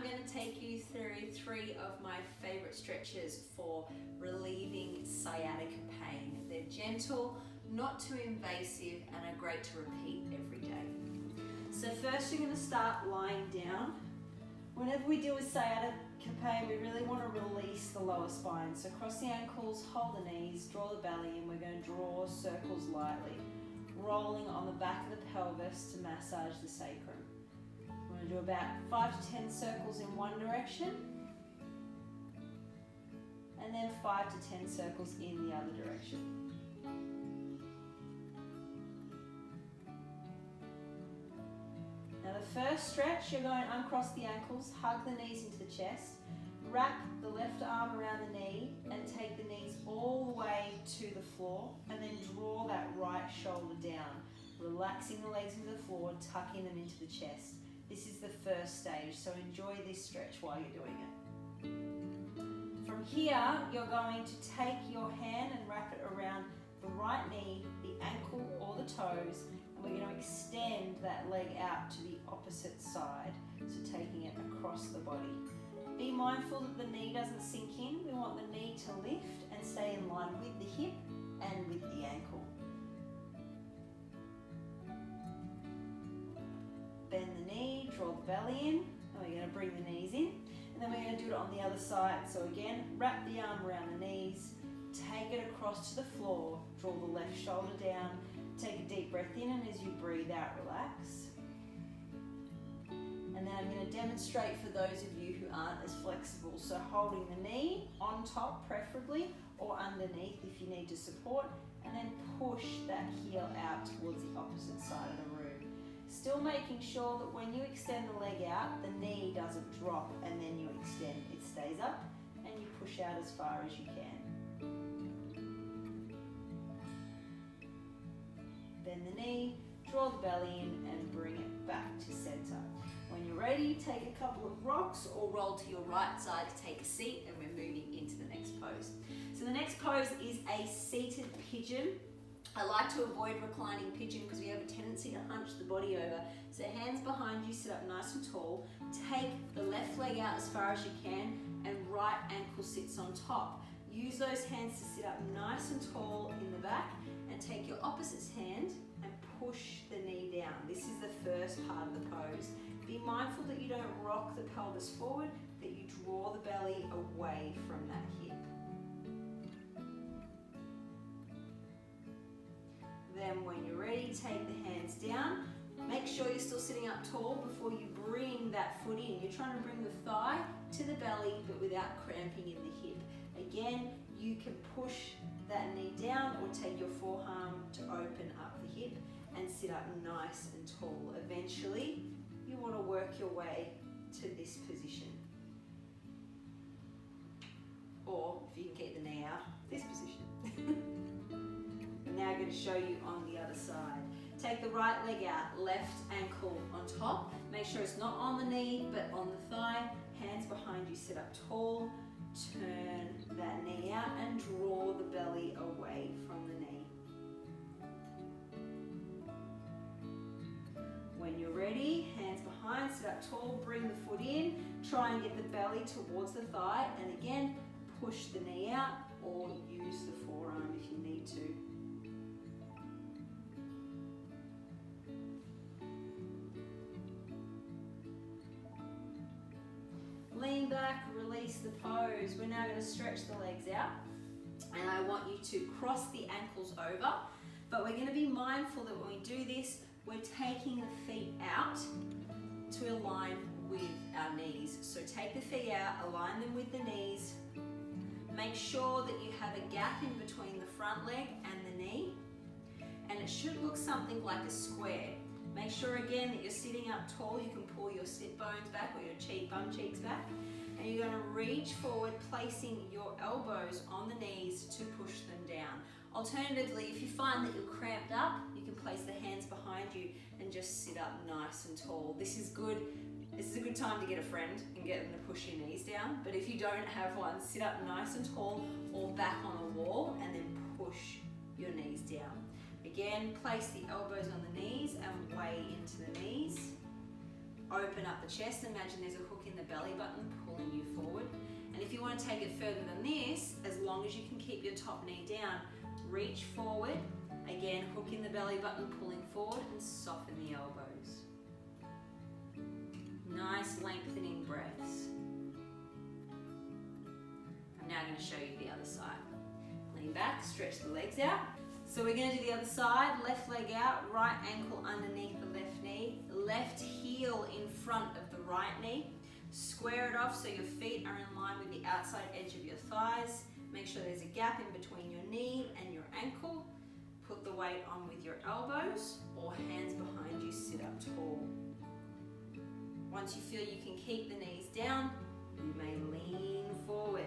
going to take you through 3 of my favorite stretches for relieving sciatica pain. They're gentle, not too invasive, and are great to repeat every day. So first you're going to start lying down. Whenever we deal with sciatica pain, we really want to release the lower spine. So cross the ankles, hold the knees, draw the belly, and we're going to draw circles lightly, rolling on the back of the pelvis to massage the sacrum. We're going to do about 5 to 10 circles in one direction, and then 5 to 10 circles in the other direction. Now the first stretch, you're going to uncross the ankles, hug the knees into the chest, wrap the left arm around the knee and take the knees all the way to the floor, and then draw that right shoulder down, relaxing the legs into the floor, tucking them into the chest. This is the first stage, so enjoy this stretch while you're doing it. From here, you're going to take your hand and wrap it around the right knee, the ankle or the toes, and we're going to extend that leg out to the opposite side, so taking it across the body. Be mindful that the knee doesn't sink in. We want the knee to lift and stay in line with the hip and with the ankle. Bend the knee, draw the belly in, and we're going to bring the knees in. And then we're going to do it on the other side. So again, wrap the arm around the knees, take it across to the floor, draw the left shoulder down, take a deep breath in, and as you breathe out, relax. And then I'm going to demonstrate for those of you who aren't as flexible. So holding the knee on top preferably, or underneath if you need to support, and then push that heel out towards the opposite side of the room. Still making sure that when you extend the leg out, the knee doesn't drop and then you extend. It stays up and you push out as far as you can. Bend the knee, draw the belly in and bring it back to center. When you're ready, take a couple of rocks or roll to your right side to take a seat, and we're moving into the next pose. So the next pose is a seated pigeon. I like to avoid reclining pigeon because we have a tendency to hunch the body over. So hands behind you, sit up nice and tall. Take the left leg out as far as you can, and right ankle sits on top. Use those hands to sit up nice and tall in the back, and take your opposite hand and push the knee down. This is the first part of the pose. Be mindful that you don't rock the pelvis forward, that you draw the belly away from that hip. Then when you're ready, take the hands down. Make sure you're still sitting up tall before you bring that foot in. You're trying to bring the thigh to the belly, but without cramping in the hip. Again, you can push that knee down or take your forearm to open up the hip and sit up nice and tall. Eventually, you want to work your way to this position. Or, if you can keep the knee out, this position. Now I'm going to show you on the other side. Take the right leg out, left ankle on top. Make sure it's not on the knee, but on the thigh. Hands behind you, sit up tall. Turn that knee out and draw the belly away from the knee. When you're ready, hands behind, sit up tall, bring the foot in. Try and get the belly towards the thigh, and again, push the knee out or use the forearm if you need to. Lean back, release the pose. We're now going to stretch the legs out, and I want you to cross the ankles over, but we're going to be mindful that when we do this, we're taking the feet out to align with our knees. So take the feet out, align them with the knees. Make sure that you have a gap in between the front leg and the knee, and it should look something like a square. Make sure again that you're sitting up tall. You can pull your sit bones back or your bum cheeks back, and you're going to reach forward, placing your elbows on the knees to push them down. Alternatively, if you find that you're cramped up, you can place the hands behind you and just sit up nice and tall. This is good. This is a good time to get a friend and get them to push your knees down. But if you don't have one, sit up nice and tall or back on a wall and then push your knees down. Again, place the elbows on the knees and weigh into the knees. open up the chest. Imagine there's a hook in the belly button pulling you forward. And if you want to take it further than this, as long as you can keep your top knee down, reach forward. Again, hook in the belly button, pulling forward, and soften the elbows. Nice lengthening breaths. I'm now going to show you the other side. Lean back, stretch the legs out. So we're going to do the other side, left leg out, right ankle underneath the left knee, left heel in front of the right knee. Square it off so your feet are in line with the outside edge of your thighs. Make sure there's a gap in between your knee and your ankle. Put the weight on with your elbows or hands behind you, sit up tall. Once you feel you can keep the knees down, you may lean forward.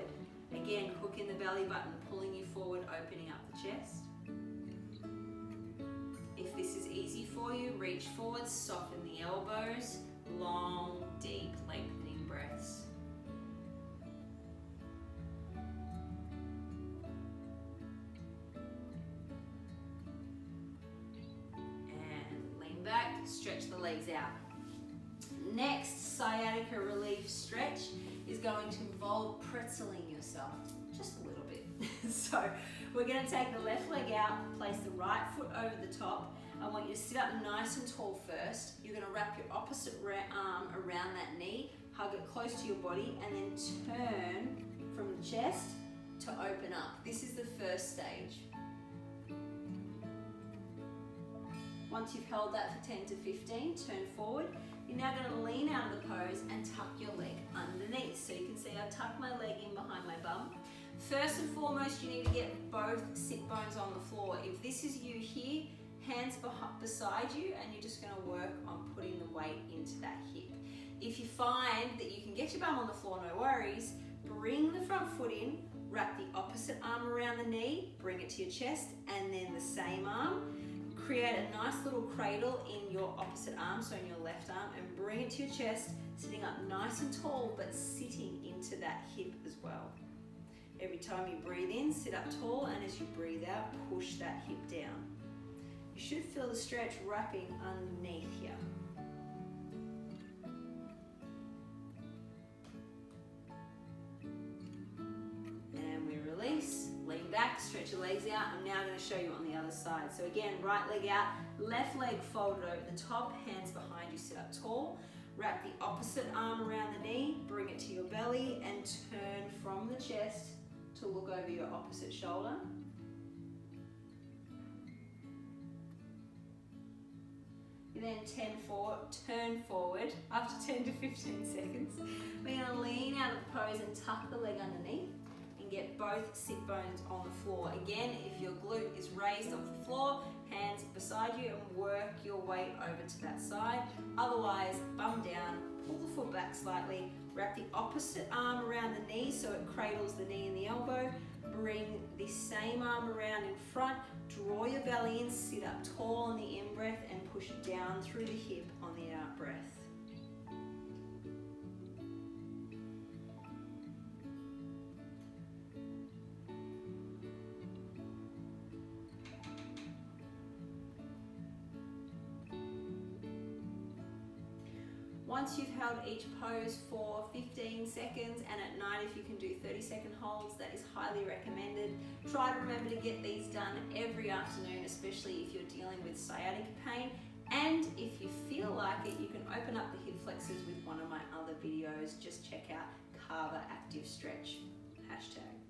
Again, hook in the belly button, pulling you forward, opening up the chest. If this is easy for you, reach forward, soften the elbows, long, deep, lengthening breaths. And lean back, stretch the legs out. Next sciatica relief stretch is going to involve pretzeling yourself just a little bit. So we're going to take the left leg out, place the right foot over the top. I want you to sit up nice and tall first. You're going to wrap your opposite arm around that knee, hug it close to your body, and then turn from the chest to open up. This is the first stage. Once you've held that for 10 to 15, turn forward. You're now going to lean out of the pose and tuck your leg underneath. So you can see I've tucked my leg in behind my bum. First and foremost, you need to get both sit bones on the floor. If this is you here, hands beside you, and you're just going to work on putting the weight into that hip. If you find that you can get your bum on the floor, no worries. Bring the front foot in, wrap the opposite arm around the knee, bring it to your chest, and then the same arm. Create a nice little cradle in your opposite arm, so in your left arm, and bring it to your chest, sitting up nice and tall, but sitting into that hip as well. Every time you breathe in, sit up tall, and as you breathe out, push that hip down. You should feel the stretch wrapping underneath here. And we release, lean back, stretch your legs out. I'm now going to show you on the other side. So again, right leg out, left leg folded over the top, hands behind you, sit up tall. Wrap the opposite arm around the knee, bring it to your belly, and turn from the chest to look over your opposite shoulder. You then turn forward after 10 to 15 seconds. We're going to lean out of the pose and tuck the leg underneath and get both sit bones on the floor. Again, if your glute is raised off the floor, hands beside you, and work your weight over to that side. Otherwise, bum down, pull the foot back slightly, wrap the opposite arm around the knee so it cradles the knee and the elbow. Bring the same arm around in front, draw your belly in, sit up tall on the in-breath, and push down through the hip on the out-breath. Once you've held each pose for 15 seconds, and at night if you can do 30-second holds, that is highly recommended. Try to remember to get these done every afternoon, especially if you're dealing with sciatica pain. And if you feel like it, you can open up the hip flexors with one of my other videos. Just check out Carver Active Stretch #.